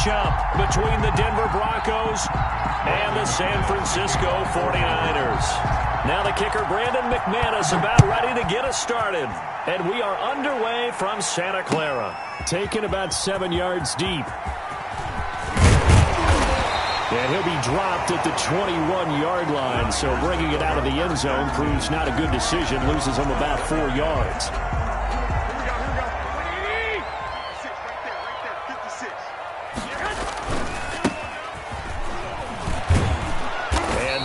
matchup between the Denver Broncos and the San Francisco 49ers. Now the kicker, Brandon McManus, about ready to get us started. And we are underway from Santa Clara. Taken about 7 yards deep. And he'll be dropped at the 21-yard line. So bringing it out of the end zone proves not a good decision. Loses him about 4 yards.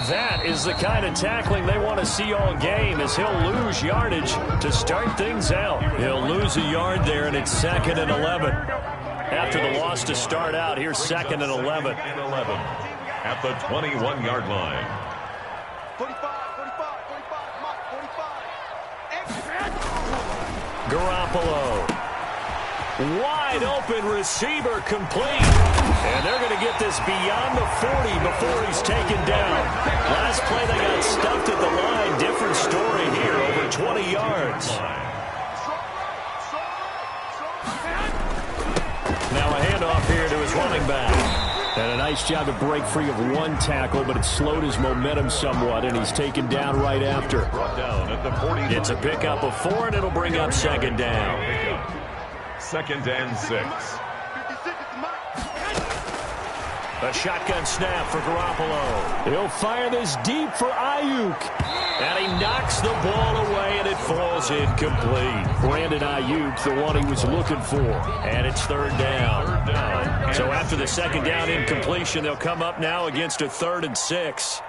That is the kind of tackling they want to see all game, as he'll lose yardage to start things out. He'll lose a yard there, and it's 2nd and 11. After the loss to start out, here's 2nd and 11. At the 21-yard line. 45. Garoppolo. Wide open receiver, complete. And they're going to get this beyond the 40 before he's taken down. Last play they got stuffed at the line. Different story here, over 20 yards. Now a handoff here to his running back. And a nice job to break free of one tackle, but it slowed his momentum somewhat, and he's taken down right after. Brought down at the 40. It's a pickup of 4, and it'll bring up 2nd down. 2nd and 6. A shotgun snap for Garoppolo. He'll fire this deep for Ayuk. And he knocks the ball away, and it falls incomplete. Brandon Ayuk, the one he was looking for. And it's 3rd down. So after the 2nd down incompletion, they'll come up now against a 3rd and 6.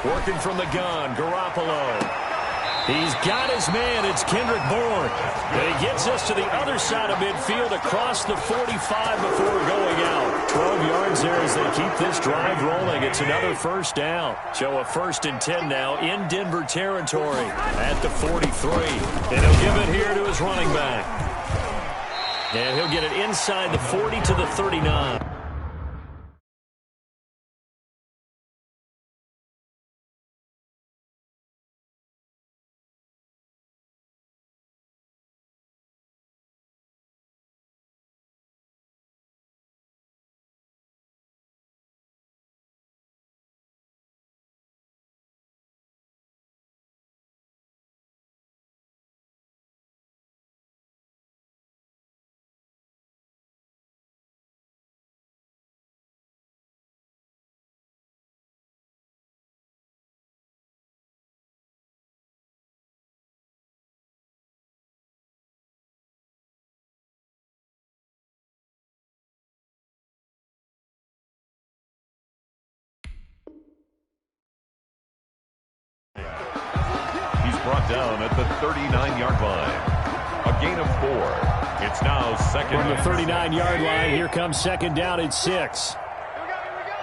Working from the gun, Garoppolo. He's got his man. It's Kendrick Bourne. And he gets us to the other side of midfield across the 45 before going out. 12 yards there as they keep this drive rolling. It's another 1st down. So a 1st and 10 now in Denver territory at the 43. And he'll give it here to his running back. And he'll get it inside the 40 to the 39. Brought down at the 39-yard line. A gain of 4. It's now 2nd. From the 39-yard line, here comes 2nd down at 6. Here we go.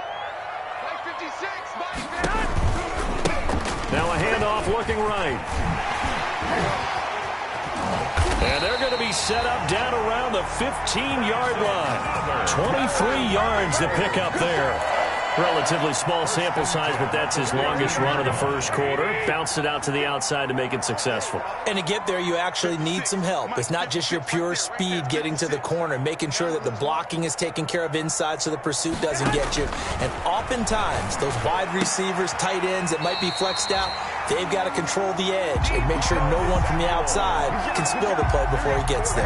Play 56. Now a handoff looking right. And they're going to be set up down around the 15-yard line. 23 yards to pick up there. Relatively small sample size, but that's his longest run of the first quarter. Bounced it out to the outside to make it successful. And to get there, you actually need some help. It's not just your pure speed getting to the corner, making sure that the blocking is taken care of inside so the pursuit doesn't get you. And oftentimes, those wide receivers, tight ends that might be flexed out, they've got to control the edge and make sure no one from the outside can spill the play before he gets there.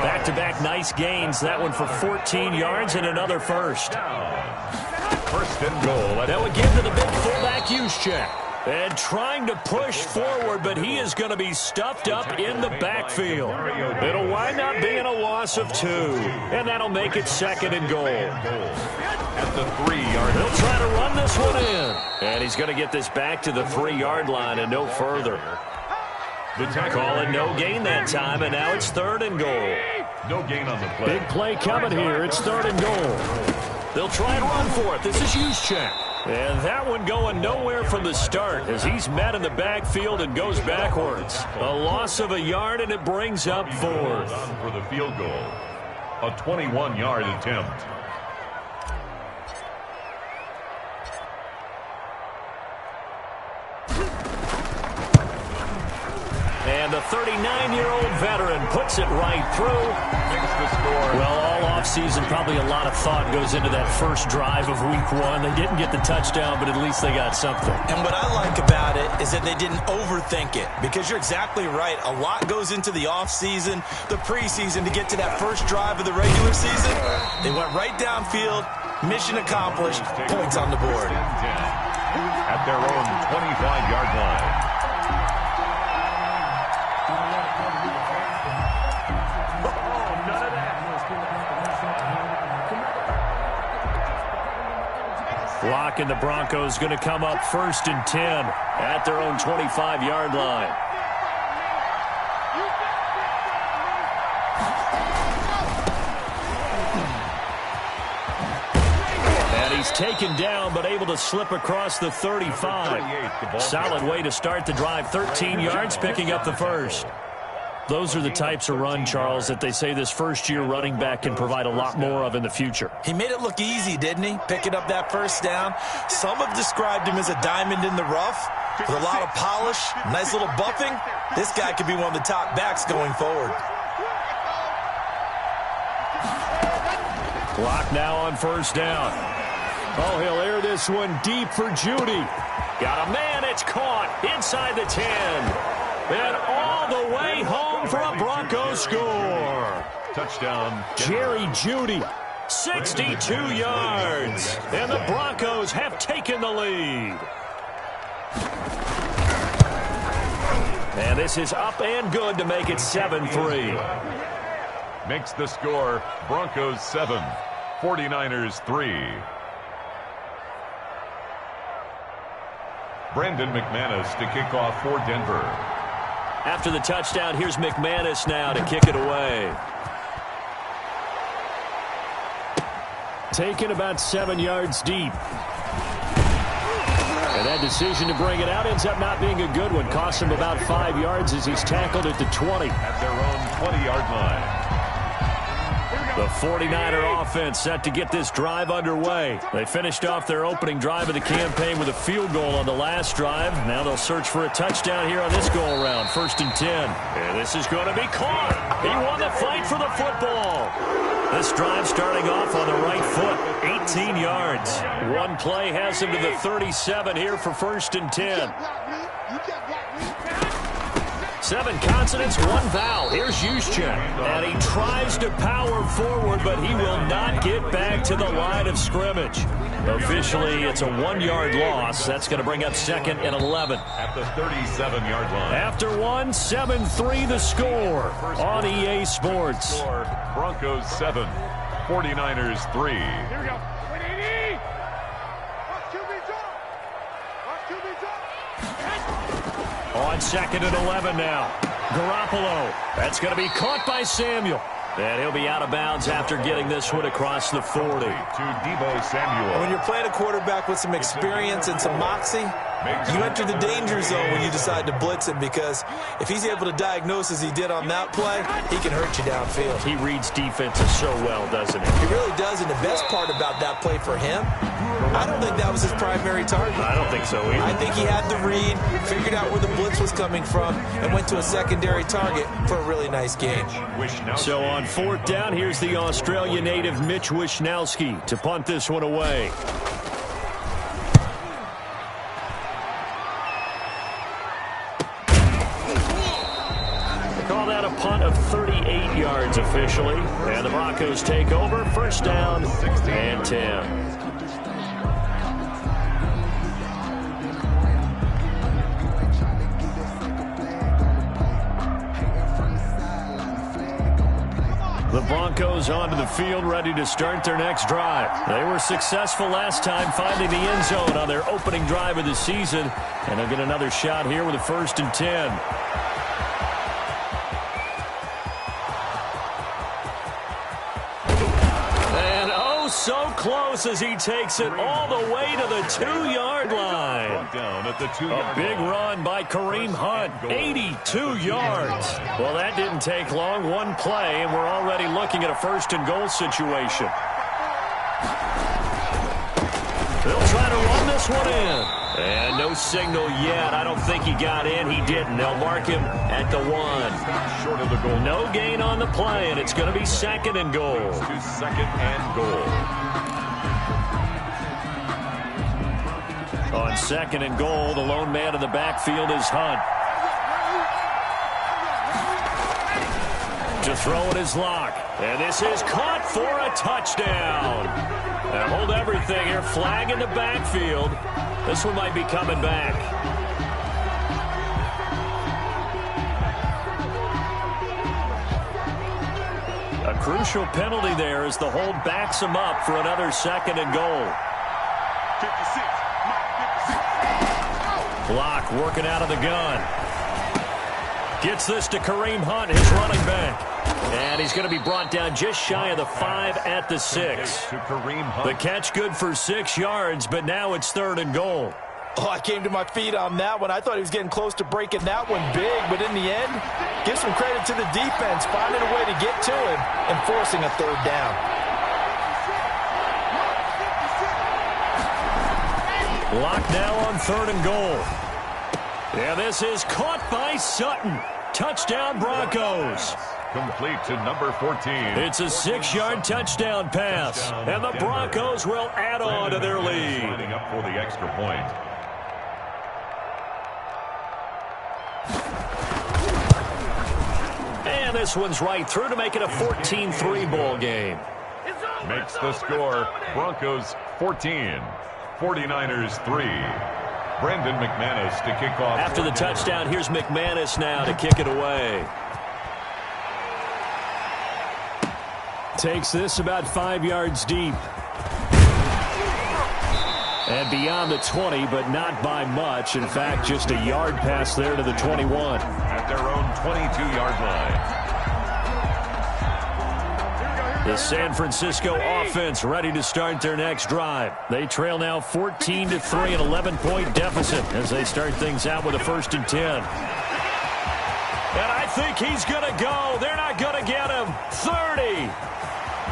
Back-to-back nice gains. That one for 14 yards and another 1st. 1st and goal. That would give to the big fullback use check. And trying to push forward, but he is going to be stuffed up in the backfield. It'll wind up being a loss of 2. And that'll make it 2nd and goal. At the 3-yard line. He'll try to run this one in. And he's going to get this back to the 3-yard line and no further. Call it no gain that time, and now it's 3rd and goal. No gain on the play. Big play coming here. It's 3rd and goal. They'll try and run for it. This is Juszczyk. And that one going nowhere from the start as he's met in the backfield and goes backwards. A loss of a yard, and it brings up 4th. For the field goal. A 21-yard attempt. And the 39-year-old veteran puts it right through. Makes the score. season, probably a lot of thought goes into that first drive of week 1. They didn't get the touchdown, but at least they got something. And what I like about it is that they didn't overthink it, because you're exactly right. A lot goes into the offseason, the preseason, to get to that first drive of the regular season. They went right downfield, mission accomplished, points on the board. At their own 25-yard line. Clock and the Broncos going to come up 1st and 10 at their own 25-yard line. And he's taken down, but able to slip across the 35. Solid way to start the drive. 13 yards, picking up the first. Those are the types of run, Charles, that they say this first-year running back can provide a lot more of in the future. He made it look easy, didn't he? Picking up that first down. Some have described him as a diamond in the rough with a lot of polish, nice little buffing. This guy could be one of the top backs going forward. Clock now on 1st down. Oh, he'll air this one deep for Judy. Got a man, it's caught inside the 10. And all the way home for a Broncos score. Touchdown. Jerry Judy, 62 yards. And the Broncos have taken the lead. And this is up and good to make it 7-3. Makes the score Broncos 7, 49ers 3. Brandon McManus to kick off for Denver. After the touchdown, here's McManus now to kick it away. Taken about 7 yards deep. And that decision to bring it out ends up not being a good one. Costs him about 5 yards as he's tackled at the 20. At their own 20-yard line. The 49er offense set to get this drive underway. They finished off their opening drive of the campaign with a field goal on the last drive. Now they'll search for a touchdown here on this go-around. 1st and 10. And this is going to be caught. He won the fight for the football. This drive starting off on the right foot. 18 yards. One play has him to the 37 here for 1st and 10. 7 consonants, 1 vowel. Here's Juszczyk. And he tries to power forward, but he will not get back to the line of scrimmage. Officially, it's a 1-yard loss. That's going to bring up 2nd and 11. At the 37-yard line. After 1, 7-3 the score on EA Sports. Broncos 7, 49ers 3. Here we go. Wait, 80. Watch QB's up. Watch QB's up. On 2nd and 11 now. Garoppolo. That's going to be caught by Samuel. And he'll be out of bounds after getting this one across the 40. To Deebo Samuel. When you're playing a quarterback with some experience and some moxie, you enter the danger zone when you decide to blitz him, because if he's able to diagnose as he did on that play, he can hurt you downfield. He reads defenses so well, doesn't he? He really does, and the best part about that play for him, I don't think that was his primary target. I don't think so either. I think he had the read, figured out where the blitz was coming from, and went to a secondary target for a really nice gain. So on 4th down, here's the Australia native Mitch Wishnowsky to punt this one away. Call that a punt of 38 yards officially. And the Broncos take over. 1st down and 10. The Broncos onto the field, ready to start their next drive. They were successful last time finding the end zone on their opening drive of the season. And they'll get another shot here with a 1st and 10. And oh, so close as he takes it all the way to the 2-yard line. Down at the 2-yard line. A big run by Kareem Hunt, 82 yards. Well, that didn't take long, one play, and we're already looking at a 1st and goal situation. They'll try to run this one in. And no signal yet. I don't think he got in. He didn't. They'll mark him at the 1. Short of the goal. No gain on the play, and it's going to be 2nd and goal. To 2nd and goal. On 2nd and goal, the lone man in the backfield is Hunt. To throw it is Locke. And this is caught for a touchdown. And hold everything here. Flag in the backfield. This one might be coming back. A crucial penalty there as the hold backs him up for another 2nd and goal. 56. Locke working out of the gun. Gets this to Kareem Hunt, his running back. And he's going to be brought down just shy of the 5 at the 6. To Kareem Hunt. The catch good for 6 yards, but now it's 3rd and goal. Oh, I came to my feet on that one. I thought he was getting close to breaking that one big, but in the end, give some credit to the defense, finding a way to get to him and forcing a 3rd down. Locked now on 3rd and goal. And this is caught by Sutton. Touchdown Broncos. Complete to number 14. It's a 6-yard touchdown pass. And the Broncos will add on to their lead. Lining up for the extra point. And this one's right through to make it a 14-3 ball game. Makes the score Broncos 14, 49ers 3. Brandon McManus to kick off. After the touchdown, here's McManus now to kick it away. Takes this about 5 yards deep. And beyond the 20, but not by much. In fact, just a yard pass there to the 21. At their own 22-yard line. The San Francisco offense ready to start their next drive. They trail now 14-3, an 11-point deficit as they start things out with a 1st and 10. And I think he's going to go. They're not going to get him. 30,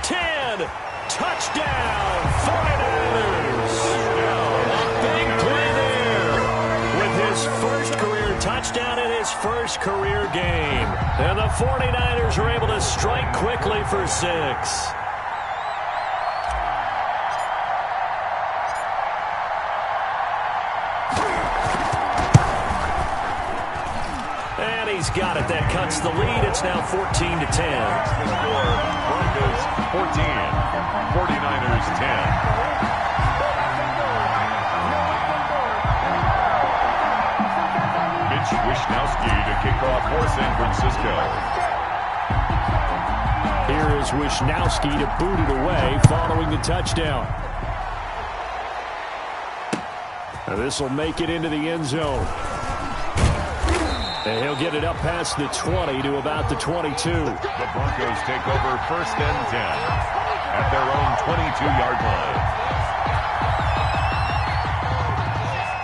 10, touchdown, 49ers. A big play there with his first career touchdown in his first career game. And the 49ers are able to strike quickly for 6. And he's got it. That cuts the lead. It's now 14-10. The score, Broncos 14, 49ers 10. Wishnowski to kick off for San Francisco. Here is Wishnowski to boot it away following the touchdown. Now this will make it into the end zone. And he'll get it up past the 20 to about the 22. The Broncos take over 1st and 10 at their own 22-yard line.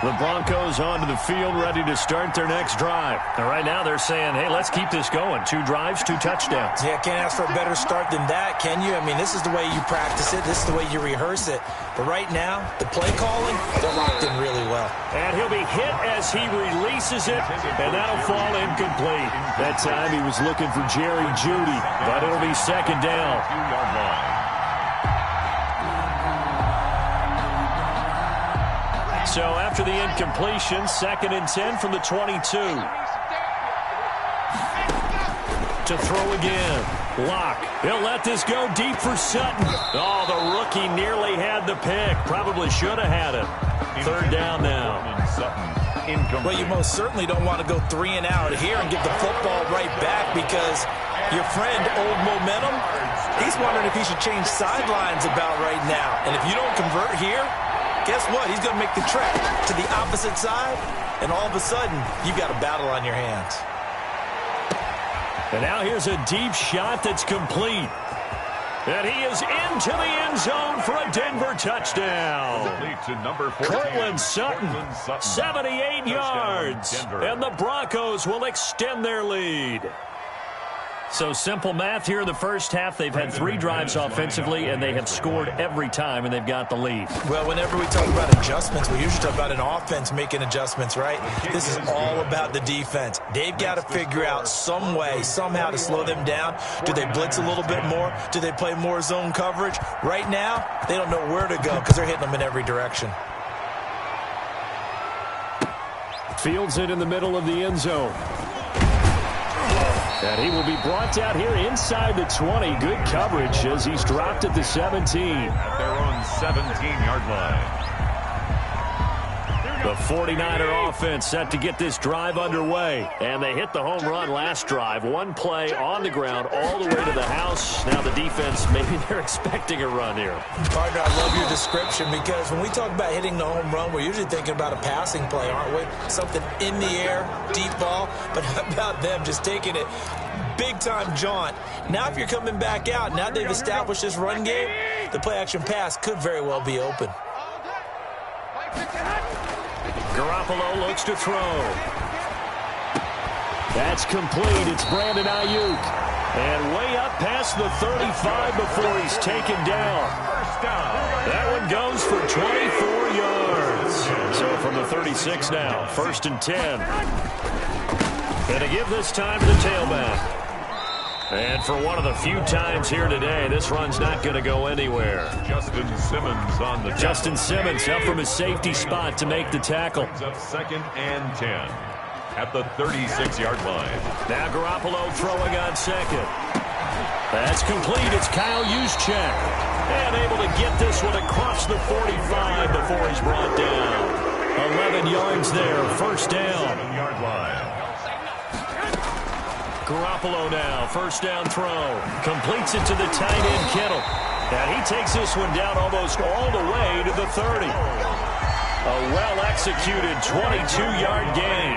The Broncos onto the field, ready to start their next drive. And right now they're saying, hey, let's keep this going. 2 drives, 2 touchdowns. Yeah, can't ask for a better start than that, can you? I mean, this is the way you practice it. This is the way you rehearse it. But right now, the play calling, they're locked in really well. And he'll be hit as he releases it, and that'll fall incomplete. That time he was looking for Jerry Jeudy, but it'll be 2nd down. 2-yard line. So after the incompletion, 2nd and 10 from the 22. To throw again. Locke. He'll let this go deep for Sutton. Oh, the rookie nearly had the pick. Probably should have had it. 3rd down now. Well, you most certainly don't want to go 3 and out here and give the football right back because your friend, Old Momentum, he's wondering if he should change sidelines about right now. And if you don't convert here, guess what? He's going to make the trek to the opposite side, and all of a sudden, you've got a battle on your hands. And now here's a deep shot that's complete. And he is into the end zone for a Denver touchdown. To number 14, Cortland Sutton, 78 yards. And the Broncos will extend their lead. So simple math here in the first half. They've had 3 drives offensively, and they have scored every time, and they've got the lead. Well, whenever we talk about adjustments, we usually talk about an offense making adjustments, right? This is all about the defense. They've got to figure out some way, somehow to slow them down. Do they blitz a little bit more? Do they play more zone coverage? Right now, they don't know where to go because they're hitting them in every direction. Fields it in the middle of the end zone. And he will be brought down here inside the 20. Good coverage as he's dropped at the 17. At their own 17-yard line. The 49er offense set to get this drive underway. And they hit the home run last drive. 1 play on the ground all the way to the house. Now the defense, maybe they're expecting a run here. Partner, I love your description because when we talk about hitting the home run, we're usually thinking about a passing play, aren't we? Something in the air, deep ball. But how about them just taking it big-time jaunt? Now if you're coming back out, now they've established this run game, the play-action pass could very well be open. Garoppolo looks to throw. That's complete. It's Brandon Ayuk. And way up past the 35 before he's taken down. That one goes for 24 yards. So from the 36 now, 1st and 10. And to give this time to the tailback. And for one of the few times here today, this run's not going to go anywhere. Justin Simmons on the Justin Simmons up from his safety spot to make the tackle. Up 2nd and 10 at the 36-yard line. Now Garoppolo throwing on 2nd. That's complete. It's Kyle Juszczyk. And able to get this one across the 45 before he's brought down. 11 yards there, 1st down. 7-yard line. Garoppolo now, 1st down throw. Completes it to the tight end, Kittle. And he takes this one down almost all the way to the 30. A well-executed 22-yard gain.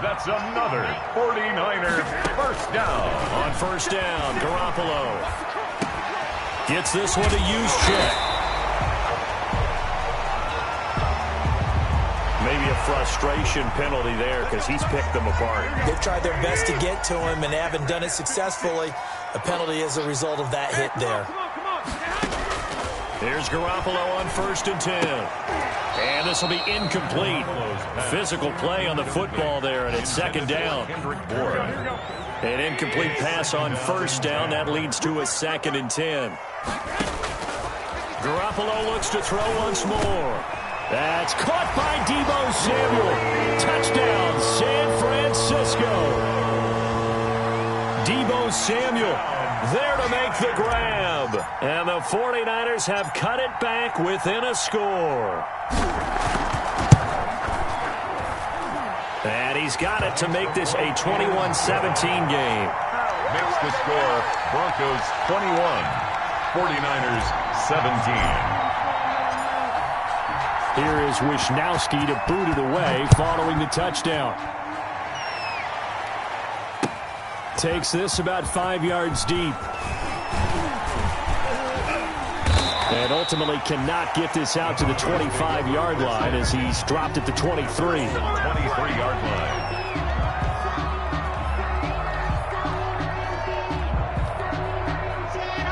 That's another 49er 1st down. On 1st down, Garoppolo gets this one to Juszczyk. Maybe a frustration penalty there because he's picked them apart. They've tried their best to get to him and haven't done it successfully. A penalty as a result of that hit there. Here's Garoppolo on 1st and 10. And this will be incomplete. Physical play on the football there, and it's 2nd down. An incomplete pass on 1st down. That leads to a 2nd and 10. Garoppolo looks to throw once more. That's caught by Deebo Samuel. Touchdown, San Francisco. Deebo Samuel there to make the grab. And the 49ers have cut it back within a score. And he's got it to make this a 21-17 game. Makes the score Broncos 21, 49ers 17. Here is Wisnowski to boot it away following the touchdown. Takes this about 5 yards deep. And ultimately cannot get this out to the 25-yard line as he's dropped at the 23. 23-yard line.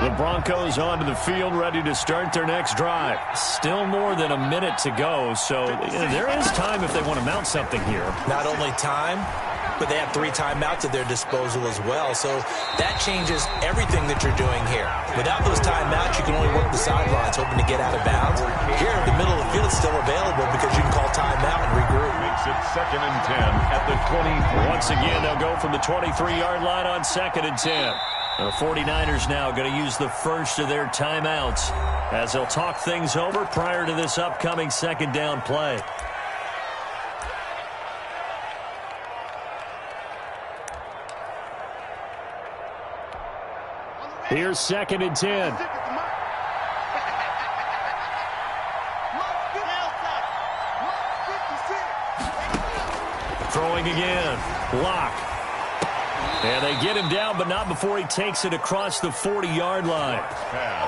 The Broncos onto the field, ready to start their next drive. Still more than a minute to go, so there is time if they want to mount something here. Not only time, but they have 3 timeouts at their disposal as well, so that changes everything that you're doing here. Without those timeouts, you can only work the sidelines, hoping to get out of bounds. Here, the middle of the field is still available because you can call timeout and regroup. Makes it 2nd and 10 at the 23. Once again, they'll go from the 23-yard line on 2nd and 10. The 49ers now going to use the first of their timeouts as they'll talk things over prior to this upcoming 2nd down play. Here's 2nd and 10. Throwing again. Lock. And they get him down, but not before he takes it across the 40-yard line.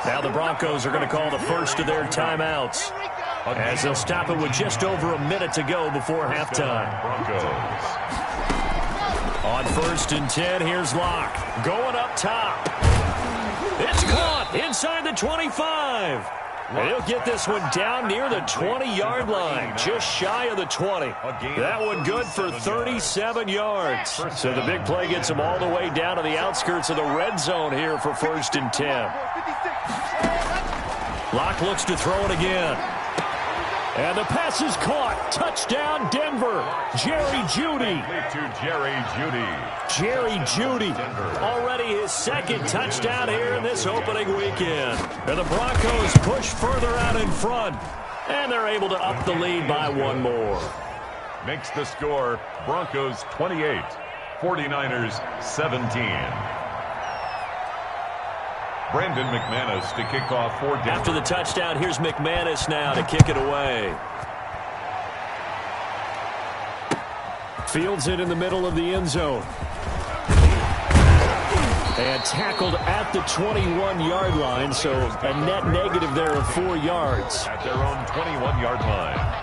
Now the Broncos are going to call the first of their timeouts as they'll stop it with just over a minute to go before halftime. Broncos. On 1st and 10, here's Locke. Going up top. It's caught inside the 25. And he'll get this one down near the 20-yard line, just shy of the 20. That one good for 37 yards. So the big play gets him all the way down to the outskirts of the red zone here for 1st and 10. Locke looks to throw it again. And the pass is caught. Touchdown, Denver. Jerry Jeudy. Jerry Jeudy. Already his second touchdown here in this opening weekend. And the Broncos push further out in front. And they're able to up the lead by one more. Makes the score Broncos 28, 49ers 17. Brandon McManus to kick off for Denver. After the touchdown, here's McManus now to kick it away. Fields it in the middle of the end zone. And tackled at the 21-yard line, so a net negative there of 4 yards. At their own 21-yard line.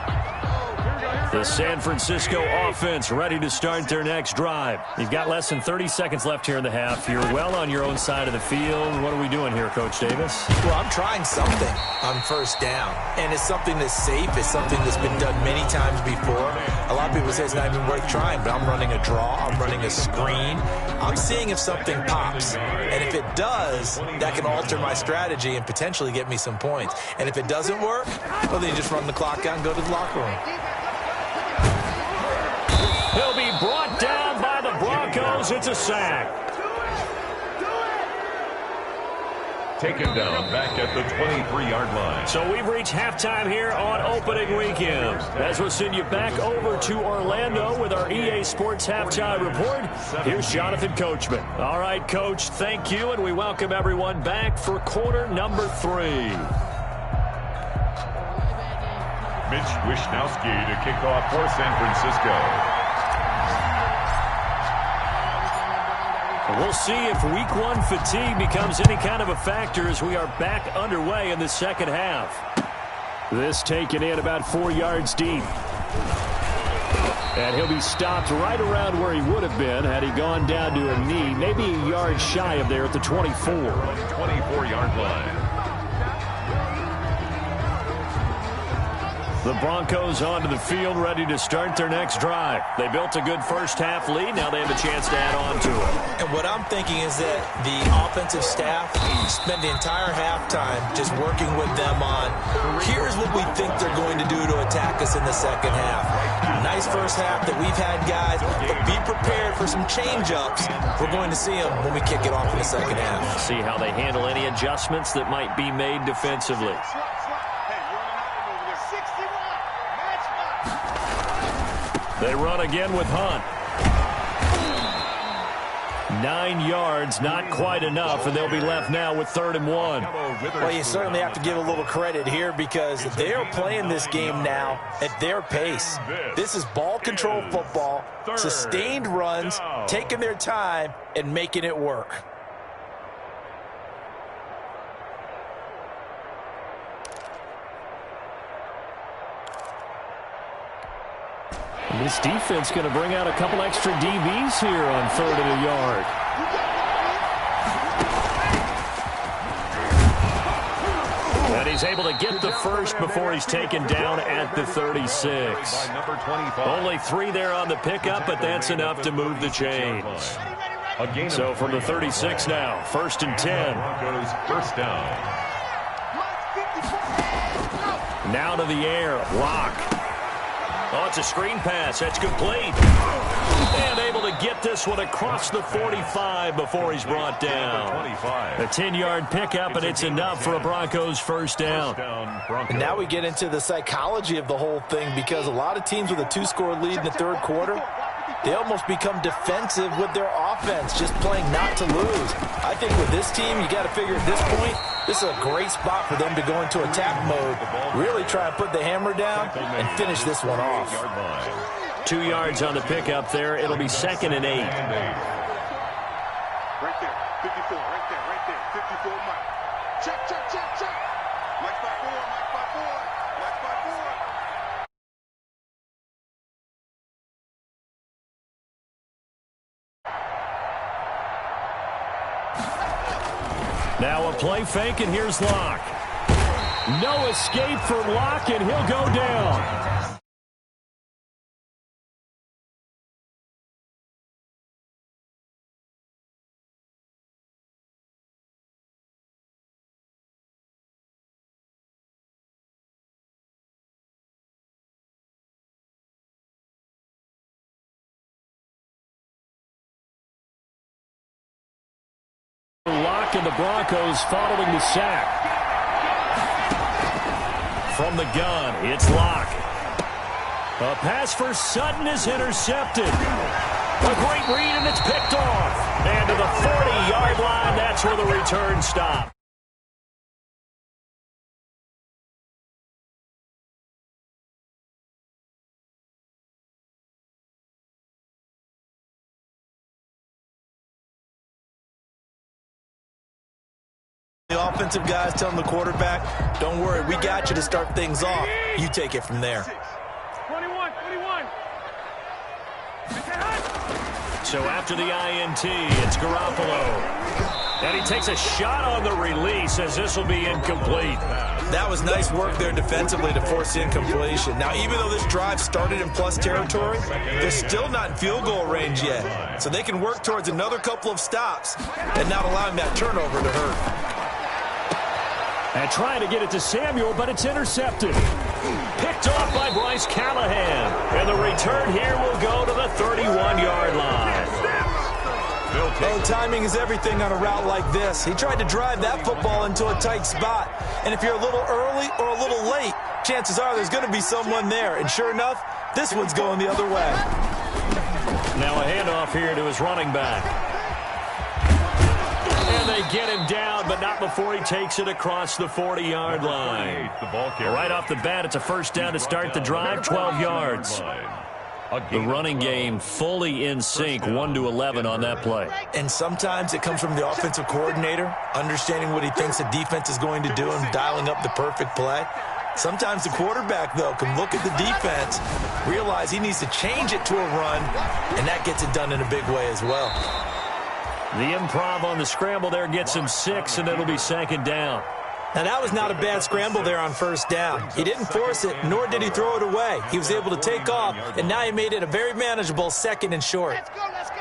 The San Francisco offense ready to start their next drive. You've got less than 30 seconds left here in the half. You're well on your own side of the field. What are we doing here, Coach Davis? Well, I'm trying something on 1st down. And it's something that's safe. It's something that's been done many times before. A lot of people say it's not even worth trying, but I'm running a draw. I'm running a screen. I'm seeing if something pops. And if it does, that can alter my strategy and potentially get me some points. And if it doesn't work, well, then you just run the clock out and go to the locker room. He'll be brought down by the Broncos. It's a sack. Taken down back at the 23-yard line. So we've reached halftime here on opening weekend. As we'll send you back over to Orlando with our EA Sports Halftime Report, here's Jonathan Coachman. All right, Coach, thank you, and we welcome everyone back for quarter number 3. Mitch Wishnowsky to kick off for San Francisco. We'll see if week 1 fatigue becomes any kind of a factor as we are back underway in the second half. This taken in about 4 yards deep. And he'll be stopped right around where he would have been had he gone down to a knee, maybe a yard shy of there at the 24. 24-yard line. The Broncos onto the field, ready to start their next drive. They built a good first half lead. Now they have a chance to add on to it. And what I'm thinking is that the offensive staff spent the entire halftime just working with them on, here's what we think they're going to do to attack us in the second half. Nice first half that we've had, guys, but be prepared for some change-ups. We're going to see them when we kick it off in the second half. See how they handle any adjustments that might be made defensively. They run again with Hunt. 9 yards, not quite enough, and they'll be left now with 3rd and 1. Well, you certainly have to give a little credit here because they're playing this game now at their pace. This is ball control football, sustained runs, taking their time, and making it work. This defense going to bring out a couple extra DBs here on 3rd and a yard. And he's able to get the first before he's taken down at the 36. Only 3 there on the pickup, but that's enough to move the chains. So from the 36 now, 1st and 10. First down. Now to the air, Locke. Oh, it's a screen pass. That's complete. And able to get this one across the 45 before he's brought down. A 10-yard pickup, and it's enough for a Broncos first down. And now we get into the psychology of the whole thing because a lot of teams with a 2-score lead in the 3rd quarter, they almost become defensive with their offense, just playing not to lose. I think with this team, you got to figure at this point, this is a great spot for them to go into attack mode, really try and put the hammer down and finish this one off. 2 yards on the pickup there. It'll be 2nd and 8. Right there, 54, right there, 54 Mike. Check. Mike 5-4. play fake, and here's Locke. No escape for Locke, and he'll go down. Locke and the Broncos following the sack. From the gun, it's Locke. A pass for Sutton is intercepted. A great read, and it's picked off. And to the 40-yard line, that's where the return stopped. The offensive guys telling the quarterback, don't worry, we got you to start things off. You take it from there. 21. So after the INT, it's Garoppolo. And he takes a shot on the release as this will be incomplete. That was nice work there defensively to force the incompletion. Now, even though this drive started in plus territory, they're still not in field goal range yet. So they can work towards another couple of stops and not allowing that turnover to hurt. And trying to get it to Samuel, but it's intercepted. Picked off by Bryce Callahan. And the return here will go to the 31-yard line. Oh, timing is everything on a route like this. He tried to drive that football into a tight spot. And if you're a little early or a little late, chances are there's going to be someone there. And sure enough, this one's going the other way. Now a handoff here to his running back. And they get him down, but not before he takes it across the 40-yard line. Right off the bat, it's a first down to start the drive, 12 yards. The running game fully in sync, 1-11 on that play. And sometimes it comes from the offensive coordinator, understanding what he thinks the defense is going to do and dialing up the perfect play. Sometimes the quarterback, though, can look at the defense, realize he needs to change it to a run, and that gets it done in a big way as well. The improv on the scramble there gets him 6, and it'll be second down. Now, that was not a bad scramble there on first down. He didn't force it, nor did he throw it away. He was able to take off, and now he made it a very manageable second and short. Let's go.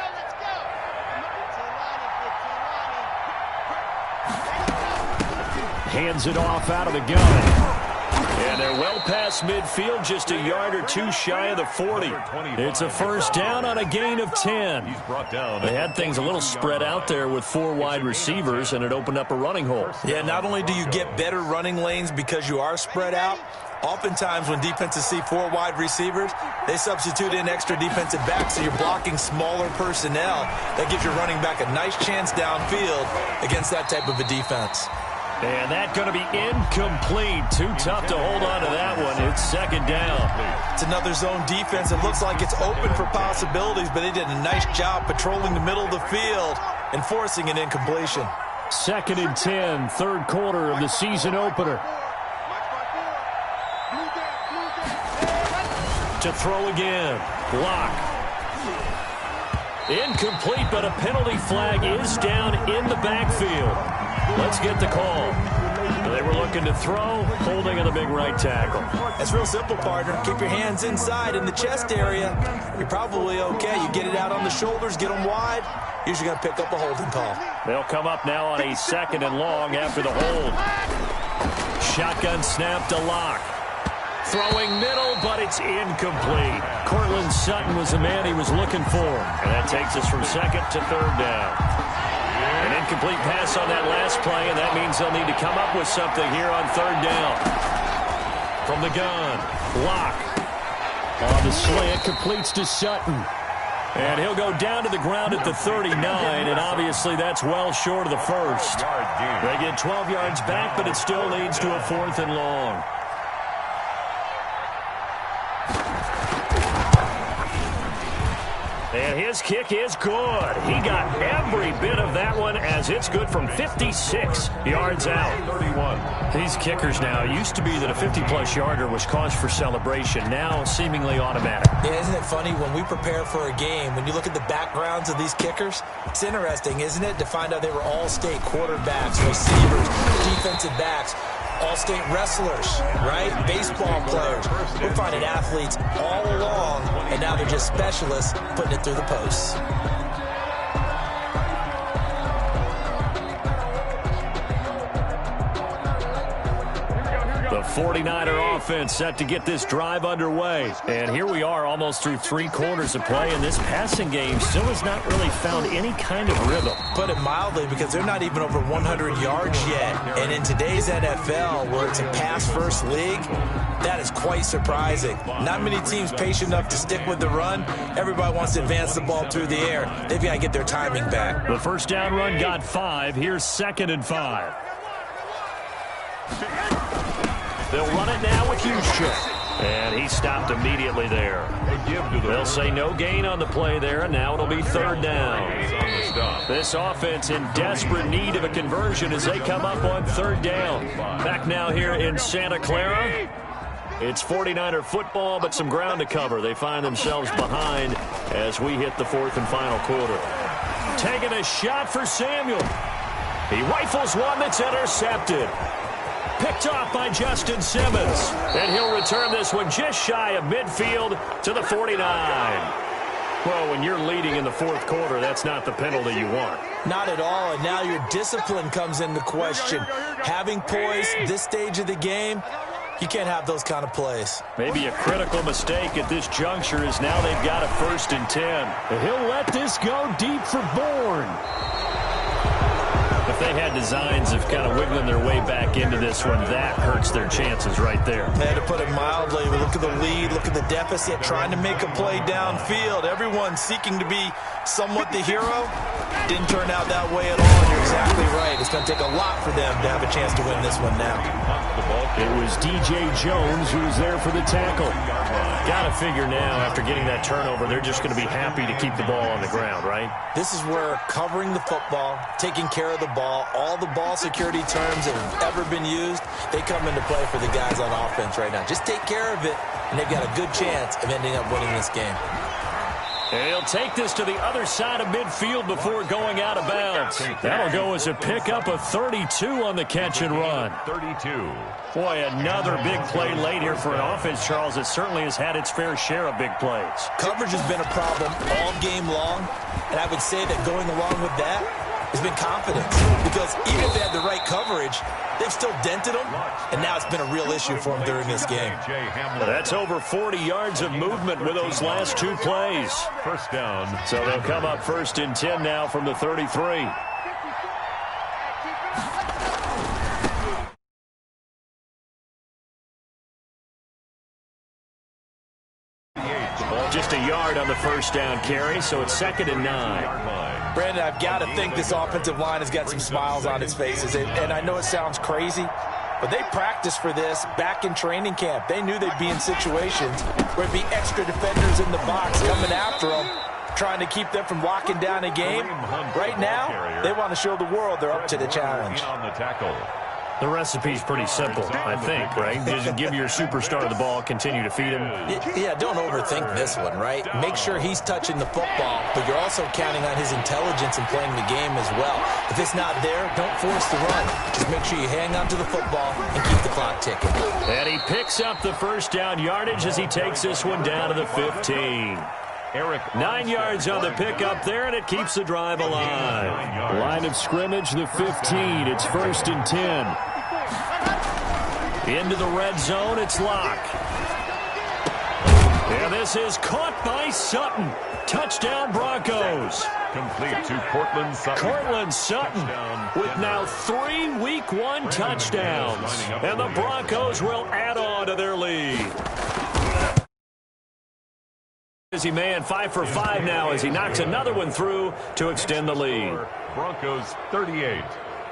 Hands it off out of the gun. And they're well past midfield, just a yard or two shy of the 40. It's a first down on a gain of 10. They had things a little spread out there with 4 wide receivers, and it opened up a running hole. Yeah, not only do you get better running lanes because you are spread out, oftentimes when defenses see 4 wide receivers, they substitute in extra defensive backs, so you're blocking smaller personnel. That gives your running back a nice chance downfield against that type of a defense. And that's going to be incomplete. Too tough to hold on to that one. It's second down. It's another zone defense. It looks like it's open for possibilities, but they did a nice job patrolling the middle of the field and forcing an incompletion. Second and 10, third quarter of the season opener. To throw again. Block. Incomplete, but a penalty flag is down in the backfield. Let's get the call. They were looking to throw, holding on the big right tackle. That's real simple, partner. Keep your hands inside in the chest area. You're probably okay. You get it out on the shoulders, get them wide. Usually going to pick up a holding call. They'll come up now on a second and long after the hold. Shotgun snap to Locke. Throwing middle, but it's incomplete. Cortland Sutton was the man he was looking for. And that takes us from second to third down. An incomplete pass on that last play, and that means they'll need to come up with something here on third down. From the gun, Locke. On the slant, completes to Sutton. And he'll go down to the ground at the 39, and obviously that's well short of the first. They get 12 yards back, but it still leads to a 4th and long. And his kick is good. He got every bit of that one as it's good from 56 yards out. 31. These kickers now, it used to be that a 50-plus yarder was cause for celebration. Now seemingly automatic. Yeah, isn't it funny when we prepare for a game, when you look at the backgrounds of these kickers, it's interesting, isn't it, to find out they were all-state quarterbacks, receivers, defensive backs, all-state wrestlers, right? Baseball players. We're finding athletes all along, and now they're just specialists putting it through the posts. The 49er offense set to get this drive underway. And here we are almost through 3 quarters of play, and this passing game still has not really found any kind of rhythm. Put it mildly, because they're not even over 100 yards yet. And in today's NFL, where it's a pass-first league, that is quite surprising. Not many teams patient enough to stick with the run. Everybody wants to advance the ball through the air. They've got to get their timing back. The first down run got 5. Here's 2nd and 5. They'll run it now with Houston. And he stopped immediately there. They'll say no gain on the play there, and now it'll be 3rd down. This offense in desperate need of a conversion as they come up on 3rd down. Back now here in Santa Clara. It's 49er football, but some ground to cover. They find themselves behind as we hit the 4th and final quarter. Taking a shot for Samuel. He rifles one that's intercepted. Picked off by Justin Simmons. And he'll return this one just shy of midfield to the 49. Well, when you're leading in the 4th quarter, that's not the penalty you want. Not at all, and now your discipline comes into question. Having poise this stage of the game, you can't have those kind of plays. Maybe a critical mistake at this juncture is now they've got a 1st and 10. And he'll let this go deep for Bourne. If they had designs of kind of wiggling their way back into this one, that hurts their chances right there. And to put it mildly, we look at the lead, look at the deficit, trying to make a play downfield. Everyone seeking to be somewhat the hero. Didn't turn out that way at all. You're exactly right. It's going to take a lot for them to have a chance to win this one now. It was DJ Jones who was there for the tackle. Got to figure now, after getting that turnover, they're just going to be happy to keep the ball on the ground, right? This is where covering the football, taking care of the ball, all the ball security terms that have ever been used, they come into play for the guys on offense right now. Just take care of it, and they've got a good chance of ending up winning this game. And he'll take this to the other side of midfield before going out of bounds. That'll go as a pickup of 32 on the catch and run. 32. Boy, another big play late here for an offense, Charles, that certainly has had its fair share of big plays. Coverage has been a problem all game long, and I would say that going along with that has been confidence. Because even if they had the right coverage, they've still dented them, and now it's been a real issue for them during this game. That's over 40 yards of movement with those last 2 plays. 1st down. So they'll come up 1st and 10 now from the 33. Just a yard on the 1st down carry, so it's 2nd and 9. Brandon, I've got to think this offensive line has got some smiles on its faces. And I know it sounds crazy, but they practiced for this back in training camp. They knew they'd be in situations where it'd be extra defenders in the box coming after them, trying to keep them from locking down a game. Right now, they want to show the world they're up to the challenge. On the tackle. The recipe's pretty simple, I think, right? Just give your superstar the ball, continue to feed him. Yeah, don't overthink this one, right? Make sure he's touching the football, but you're also counting on his intelligence in playing the game as well. If it's not there, don't force the run. Just make sure you hang on to the football and keep the clock ticking. And he picks up the 1st down yardage as he takes this one down to the 15. 9 yards on the pickup there, and it keeps the drive alive. Line of scrimmage, the 15. It's 1st and 10. Into the red zone, it's Locke. And this is caught by Sutton. Touchdown, Broncos. Complete to Cortland Sutton. Cortland Sutton with now 3 Week 1 touchdowns. And the Broncos will add on to their lead. Busy man, 5 for 5 now as he knocks another one through to extend the lead. Broncos 38,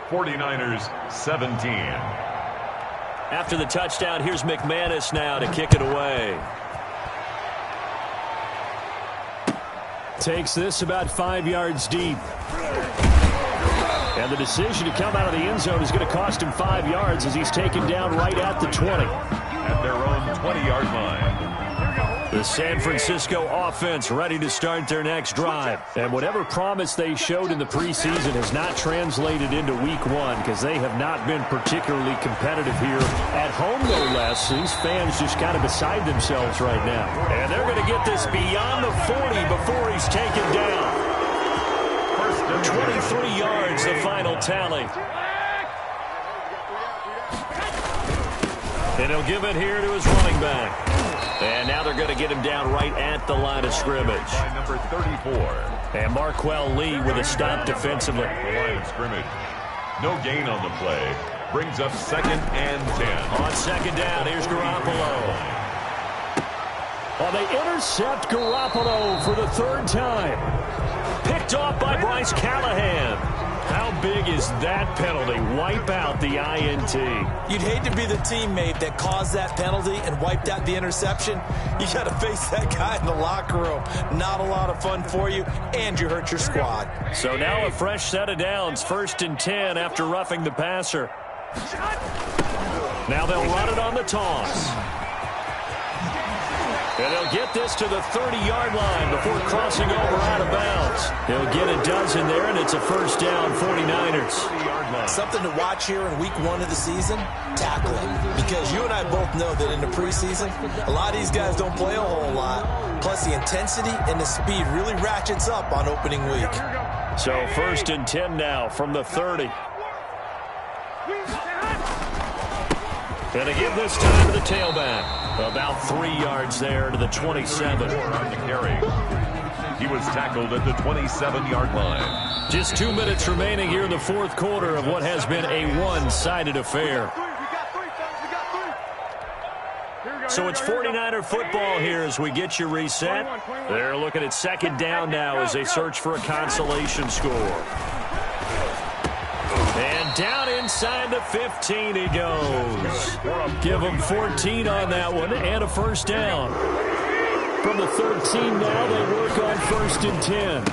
49ers 17. After the touchdown, here's McManus now to kick it away. Takes this about 5 yards deep. And the decision to come out of the end zone is going to cost him 5 yards as he's taken down right at the 20. At their own 20-yard line. The San Francisco offense ready to start their next drive. And whatever promise they showed in the preseason has not translated into week one because they have not been particularly competitive here. At home, no less. These fans just kind of beside themselves right now. And they're going to get this beyond the 40 before he's taken down. 23 yards, the final tally. And he'll give it here to his running back. And now they're going to get him down right at the line of scrimmage. By number 34. And Marquell Lee with a stop defensively. The line of scrimmage. No gain on the play. Brings up 2nd and 10. On 2nd down, here's Garoppolo. Oh, they intercept Garoppolo for the 3rd time. Picked off by Bryce Callahan. How big is that penalty? Wipe out the INT. You'd hate to be the teammate that caused that penalty and wiped out the interception. You got to face that guy in the locker room. Not a lot of fun for you, and you hurt your squad. So now a fresh set of downs. 1st and 10 after roughing the passer. Now they'll run it on the toss. And they'll get this to the 30-yard line before crossing over out of bounds. He'll get a dozen there, and it's a 1st down, 49ers. Something to watch here in week one of the season, tackling. Because you and I both know that in the preseason, a lot of these guys don't play a whole lot. Plus, the intensity and the speed really ratchets up on opening week. So 1st and 10 now from the 30. Going to give this time to the tailback. About 3 yards there to the 27. On the carry. He was tackled at the 27-yard line. Just 2 minutes remaining here in the 4th quarter of what has been a one-sided affair. So it's 49er football here as we get you reset. They're looking at 2nd down now as they search for a consolation score. And down inside the 15 he goes. Give him 14 on that one and a 1st down. From the 13 now they work on 1st and 10.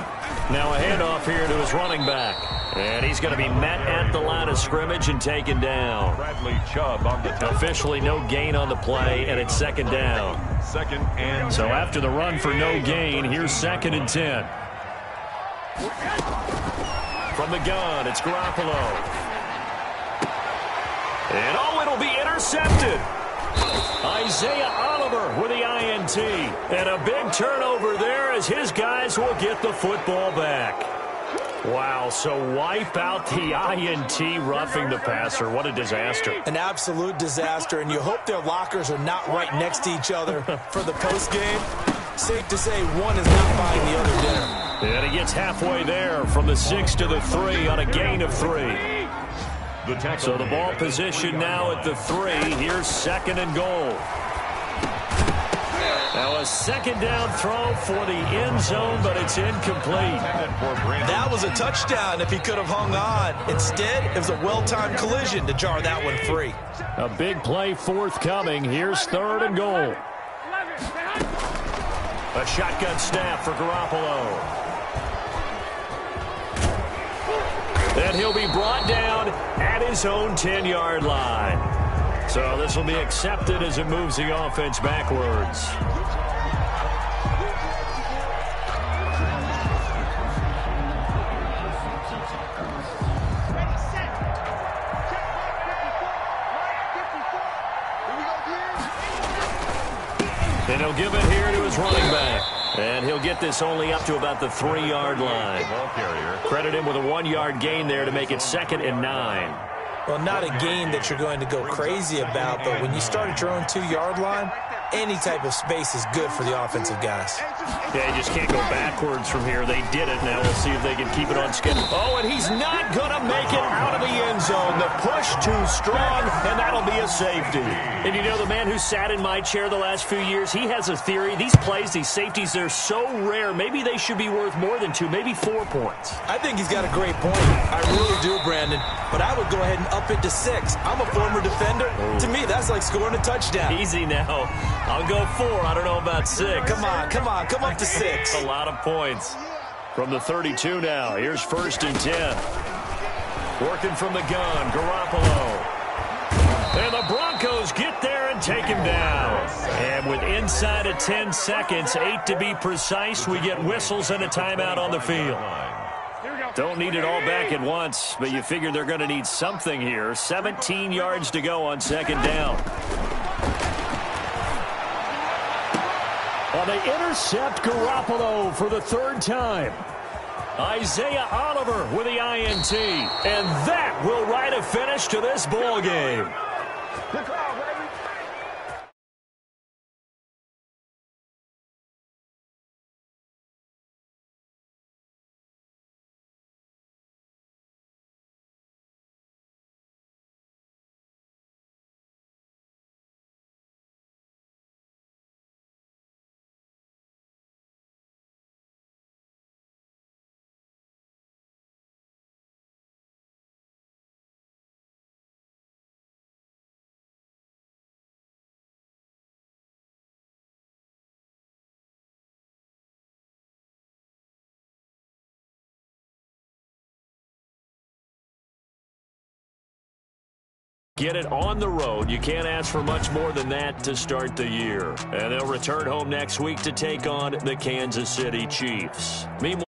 Now a handoff here to his running back. And he's going to be met at the line of scrimmage and taken down. Bradley Chubb on the top. Officially no gain on the play, and it's 2nd down. 2nd and 10. So after the run for no gain, here's 2nd and 10. From the gun, it's Garoppolo. And oh, it'll be intercepted. Isaiah Oliver with the INT. And a big turnover there as his guys will get the football back. Wow, so wipe out the INT roughing the passer. What a disaster. An absolute disaster, and you hope their lockers are not right next to each other for the postgame. Safe to say one is not buying the other dinner. And he gets halfway there from the 6 to the 3 on a gain of 3. So the ball position now at the 3. Here's 2nd and goal. Now a 2nd down throw for the end zone, but it's incomplete. That was a touchdown if he could have hung on. Instead, it was a well-timed collision to jar that one free. A big play forthcoming. Here's 3rd and goal. A shotgun snap for Garoppolo. And he'll be brought down at his own 10-yard line. So this will be accepted as it moves the offense backwards. And he'll give it here to his running back. And he'll get this only up to about the 3-yard line. Credit him with a 1-yard gain there to make it 2nd and 9. Well, not a gain that you're going to go crazy about, but when you start at your own 2-yard line, any type of space is good for the offensive guys. Yeah, you just can't go backwards from here. They did it. Now we'll see if they can keep it on schedule. Oh, and he's not going to make it out of the end zone. The push too strong, and that'll be a safety. And you know, the man who sat in my chair the last few years, he has a theory. These plays, these safeties, they're so rare. Maybe they should be worth more than 2, maybe 4 points. I think he's got a great point. I really do, Brandon. But I would go ahead and up it to 6. I'm a former defender. To me, that's like scoring a touchdown. Easy now. I'll go 4. I don't know about 6. Come on. Come up to 6. A lot of points. From the 32 now, here's 1st and 10. Working from the gun, Garoppolo. And the Broncos get there and take him down. And with inside of 10 seconds, 8 to be precise, we get whistles and a timeout on the field. Don't need it all back at once, but you figure they're going to need something here. 17 yards to go on 2nd down. Well, they intercept Garoppolo for the 3rd time. Isaiah Oliver with the INT. And that will write a finish to this ball game. Get it on the road. You can't ask for much more than that to start the year. And they'll return home next week to take on the Kansas City Chiefs. Meanwhile,